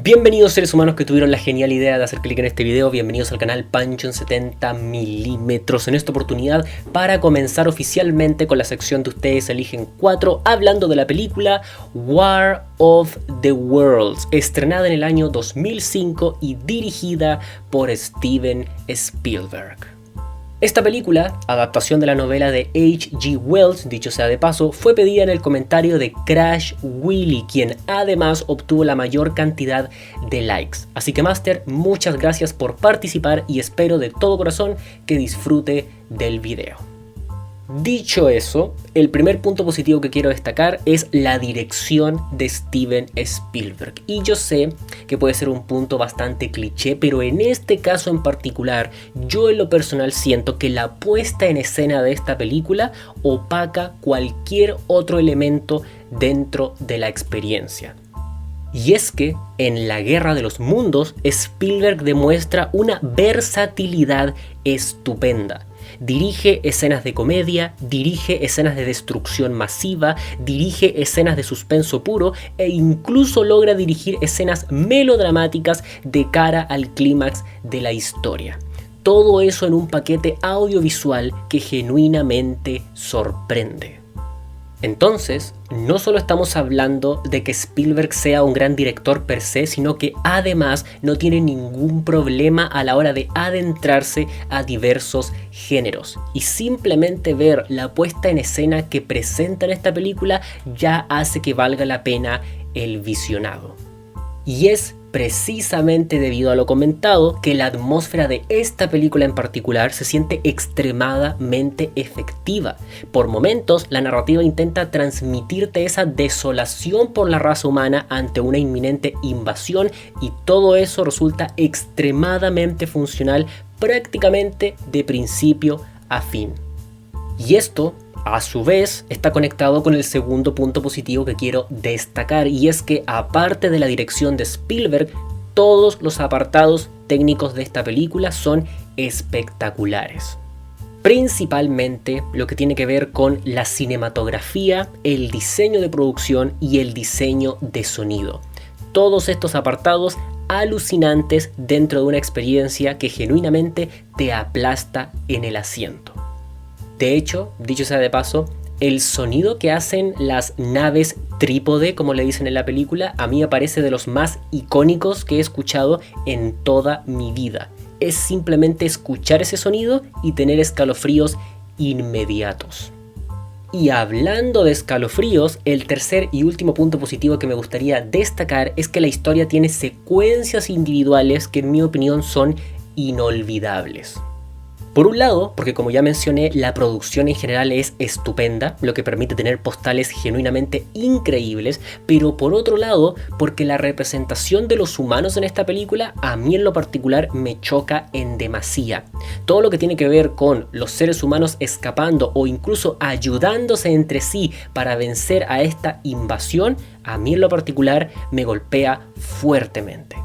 Bienvenidos seres humanos que tuvieron la genial idea de hacer clic en este video, bienvenidos al canal Pancho en 70mm. En esta oportunidad, para comenzar oficialmente con la sección de Ustedes Eligen 4, hablando de la película War of the Worlds, estrenada en el año 2005 y dirigida por Steven Spielberg. Esta película, adaptación de la novela de H.G. Wells, dicho sea de paso, fue pedida en el comentario de Crash Willy, quien además obtuvo la mayor cantidad de likes. Así que Master, muchas gracias por participar y espero de todo corazón que disfrute del video. Dicho eso, el primer punto positivo que quiero destacar es la dirección de Steven Spielberg. Y yo sé que puede ser un punto bastante cliché, pero en este caso en particular, yo en lo personal siento que la puesta en escena de esta película opaca cualquier otro elemento dentro de la experiencia. Y es que en La Guerra de los Mundos, Spielberg demuestra una versatilidad estupenda. Dirige escenas de comedia, dirige escenas de destrucción masiva, dirige escenas de suspenso puro e incluso logra dirigir escenas melodramáticas de cara al clímax de la historia. Todo eso en un paquete audiovisual que genuinamente sorprende. Entonces, no solo estamos hablando de que Spielberg sea un gran director per se, sino que además no tiene ningún problema a la hora de adentrarse a diversos géneros. Y simplemente ver la puesta en escena que presenta en esta película ya hace que valga la pena el visionado. Y es precisamente debido a lo comentado que la atmósfera de esta película en particular se siente extremadamente efectiva. Por momentos, la narrativa intenta transmitirte esa desolación por la raza humana ante una inminente invasión y todo eso resulta extremadamente funcional prácticamente de principio a fin. Y esto, a su vez, está conectado con el segundo punto positivo que quiero destacar, y es que aparte de la dirección de Spielberg, todos los apartados técnicos de esta película son espectaculares. Principalmente lo que tiene que ver con la cinematografía, el diseño de producción y el diseño de sonido. Todos estos apartados alucinantes dentro de una experiencia que genuinamente te aplasta en el asiento. De hecho, dicho sea de paso, el sonido que hacen las naves trípode, como le dicen en la película, a mí me parece de los más icónicos que he escuchado en toda mi vida. Es simplemente escuchar ese sonido y tener escalofríos inmediatos. Y hablando de escalofríos, el tercer y último punto positivo que me gustaría destacar es que la historia tiene secuencias individuales que en mi opinión son inolvidables. Por un lado, porque como ya mencioné, la producción en general es estupenda, lo que permite tener postales genuinamente increíbles, pero por otro lado, porque la representación de los humanos en esta película a mí en lo particular me choca en demasía. Todo lo que tiene que ver con los seres humanos escapando o incluso ayudándose entre sí para vencer a esta invasión, a mí en lo particular me golpea fuertemente.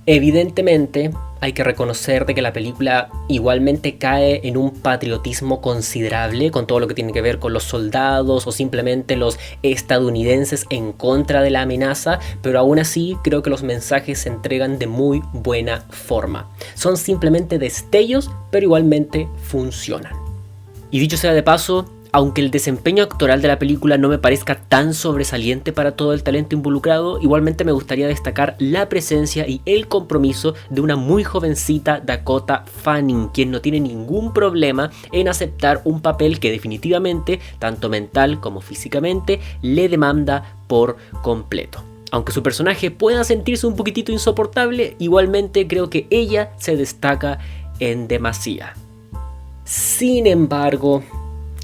Evidentemente, hay que reconocer de que la película igualmente cae en un patriotismo considerable con todo lo que tiene que ver con los soldados o simplemente los estadounidenses en contra de la amenaza, pero aún así creo que los mensajes se entregan de muy buena forma. Son simplemente destellos, pero igualmente funcionan. Y dicho sea de paso, aunque el desempeño actoral de la película no me parezca tan sobresaliente para todo el talento involucrado, igualmente me gustaría destacar la presencia y el compromiso de una muy jovencita Dakota Fanning, quien no tiene ningún problema en aceptar un papel que definitivamente, tanto mental como físicamente, le demanda por completo. Aunque su personaje pueda sentirse un poquitito insoportable, igualmente creo que ella se destaca en demasía. Sin embargo,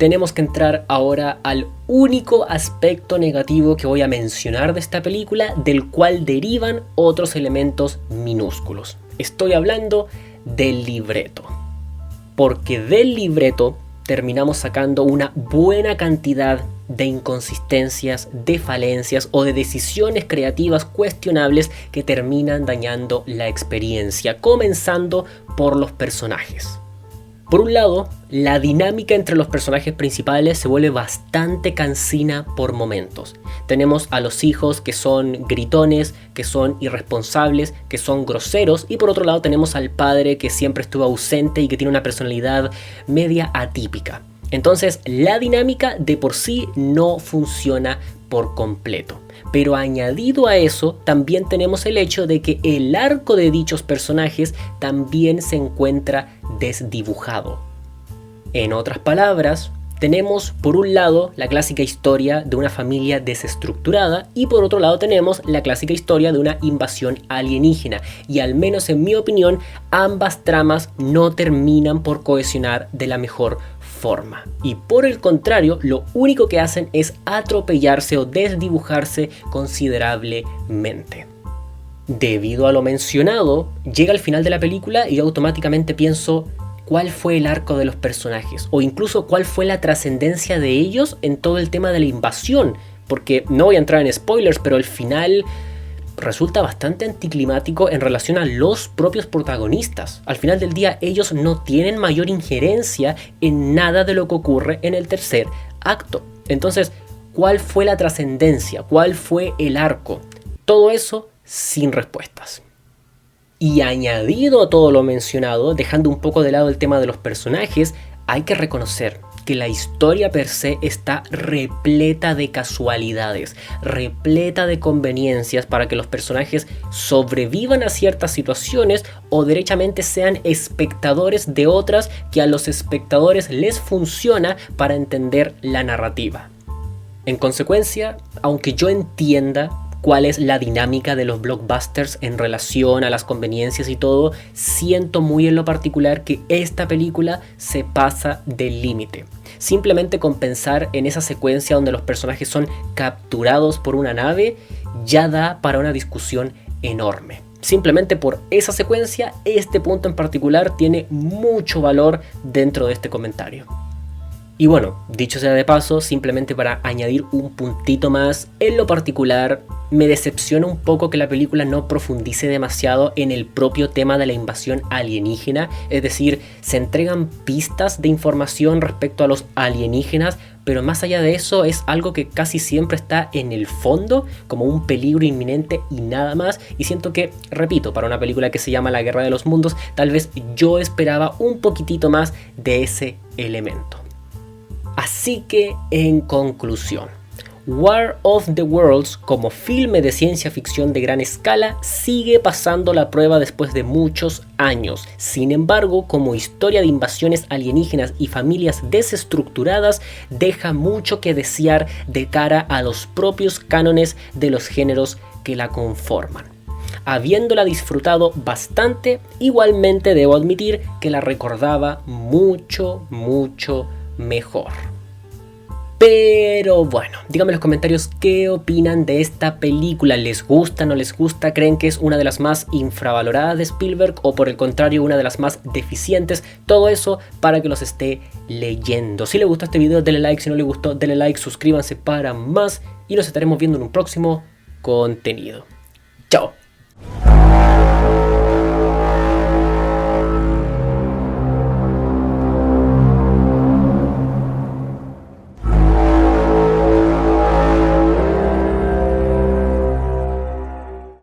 tenemos que entrar ahora al único aspecto negativo que voy a mencionar de esta película, del cual derivan otros elementos minúsculos. Estoy hablando del libreto. Porque del libreto terminamos sacando una buena cantidad de inconsistencias, de falencias o de decisiones creativas cuestionables que terminan dañando la experiencia, comenzando por los personajes. Por un lado, la dinámica entre los personajes principales se vuelve bastante cansina por momentos. Tenemos a los hijos que son gritones, que son irresponsables, que son groseros, y por otro lado tenemos al padre que siempre estuvo ausente y que tiene una personalidad media atípica. Entonces, la dinámica de por sí no funciona por completo. Pero añadido a eso, también tenemos el hecho de que el arco de dichos personajes también se encuentra desdibujado. En otras palabras, tenemos por un lado la clásica historia de una familia desestructurada y por otro lado tenemos la clásica historia de una invasión alienígena. Y al menos en mi opinión, ambas tramas no terminan por cohesionar de la mejor forma. Y por el contrario, lo único que hacen es atropellarse o desdibujarse considerablemente. Debido a lo mencionado, llega al final de la película y yo automáticamente pienso cuál fue el arco de los personajes o incluso cuál fue la trascendencia de ellos en todo el tema de la invasión, porque no voy a entrar en spoilers, pero el final resulta bastante anticlimático en relación a los propios protagonistas. Al final del día ellos no tienen mayor injerencia en nada de lo que ocurre en el tercer acto. Entonces, ¿cuál fue la trascendencia? ¿Cuál fue el arco? Todo eso sin respuestas. Y añadido a todo lo mencionado, dejando un poco de lado el tema de los personajes, hay que reconocer que la historia per se está repleta de casualidades, repleta de conveniencias para que los personajes sobrevivan a ciertas situaciones o derechamente sean espectadores de otras que a los espectadores les funciona para entender la narrativa. En consecuencia, aunque yo entienda cuál es la dinámica de los blockbusters en relación a las conveniencias y todo, siento muy en lo particular que esta película se pasa del límite. Simplemente con pensar en esa secuencia donde los personajes son capturados por una nave ya da para una discusión enorme. Simplemente por esa secuencia, este punto en particular tiene mucho valor dentro de este comentario. Y bueno, dicho sea de paso, simplemente para añadir un puntito más, en lo particular me decepciona un poco que la película no profundice demasiado en el propio tema de la invasión alienígena, es decir, se entregan pistas de información respecto a los alienígenas, pero más allá de eso es algo que casi siempre está en el fondo, como un peligro inminente y nada más, y siento que, repito, para una película que se llama La Guerra de los Mundos, tal vez yo esperaba un poquitito más de ese elemento. Así que, en conclusión, War of the Worlds como filme de ciencia ficción de gran escala sigue pasando la prueba después de muchos años. Sin embargo, como historia de invasiones alienígenas y familias desestructuradas, deja mucho que desear de cara a los propios cánones de los géneros que la conforman. Habiéndola disfrutado bastante, igualmente debo admitir que la recordaba mucho mejor. Pero bueno, díganme en los comentarios qué opinan de esta película. ¿Les gusta, no les gusta? ¿Creen que es una de las más infravaloradas de Spielberg o por el contrario una de las más deficientes? Todo eso para que los esté leyendo. Si les gustó este video denle like, si no les gustó denle like, suscríbanse para más y nos estaremos viendo en un próximo contenido.